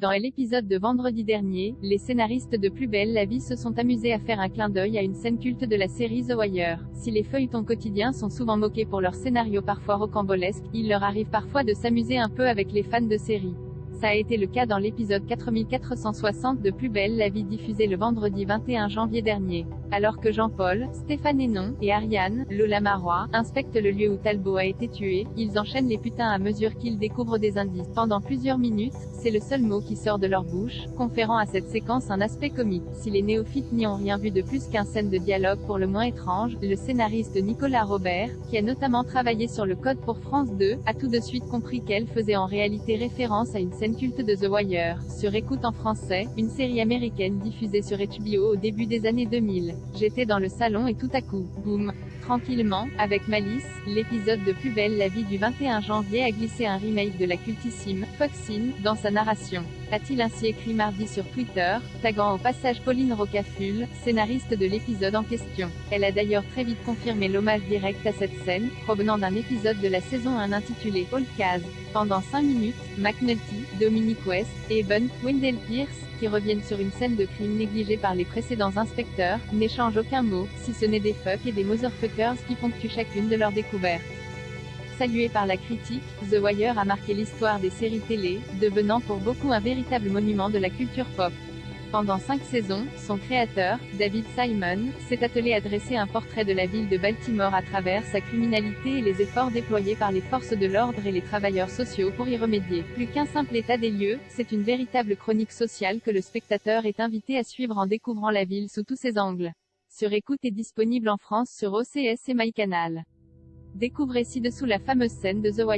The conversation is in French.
Dans l'épisode de vendredi dernier, les scénaristes de Plus belle la vie se sont amusés à faire un clin d'œil à une scène culte de la série The Wire. Si les feuilletons quotidiens sont souvent moqués pour leurs scénarios parfois rocambolesques, il leur arrive parfois de s'amuser un peu avec les fans de séries. Ça a été le cas dans l'épisode 4460 de Plus belle la vie diffusé le vendredi 21 janvier dernier. Alors que Jean-Paul, Stéphane Hénon, et Ariane, Lola Marois, inspectent le lieu où Talbot a été tué, ils enchaînent les putains à mesure qu'ils découvrent des indices. Pendant plusieurs minutes, c'est le seul mot qui sort de leur bouche, conférant à cette séquence un aspect comique. Si les néophytes n'y ont rien vu de plus qu'un scène de dialogue pour le moins étrange, le scénariste Nicolas Robert, qui a notamment travaillé sur le code pour France 2, a tout de suite compris qu'elle faisait en réalité référence à une scène culte de The Wire, sur Écoute en français, une série américaine diffusée sur HBO au début des années 2000. J'étais dans le salon et tout à coup, boum. Tranquillement, avec malice, l'épisode de Plus belle la vie du 21 janvier a glissé un remake de la cultissime Foxine dans sa narration. A-t-il ainsi écrit mardi sur Twitter, taguant au passage Pauline Rocaful, scénariste de l'épisode en question. Elle a d'ailleurs très vite confirmé l'hommage direct à cette scène, provenant d'un épisode de la saison 1 intitulé All Case. Pendant 5 minutes, McNulty, Dominic West, et Evan, Wendell Pierce, qui reviennent sur une scène de crime négligée par les précédents inspecteurs, n'échangent aucun mot, si ce n'est des fuck et des motherfuckers qui ponctuent chacune de leurs découvertes. Salué par la critique, The Wire a marqué l'histoire des séries télé, devenant pour beaucoup un véritable monument de la culture pop. Pendant 5 saisons, son créateur, David Simon, s'est attelé à dresser un portrait de la ville de Baltimore à travers sa criminalité et les efforts déployés par les forces de l'ordre et les travailleurs sociaux pour y remédier. Plus qu'un simple état des lieux, c'est une véritable chronique sociale que le spectateur est invité à suivre en découvrant la ville sous tous ses angles. Sur Écoute est disponible en France sur OCS et MyCanal. Découvrez ci-dessous la fameuse scène de The Wire.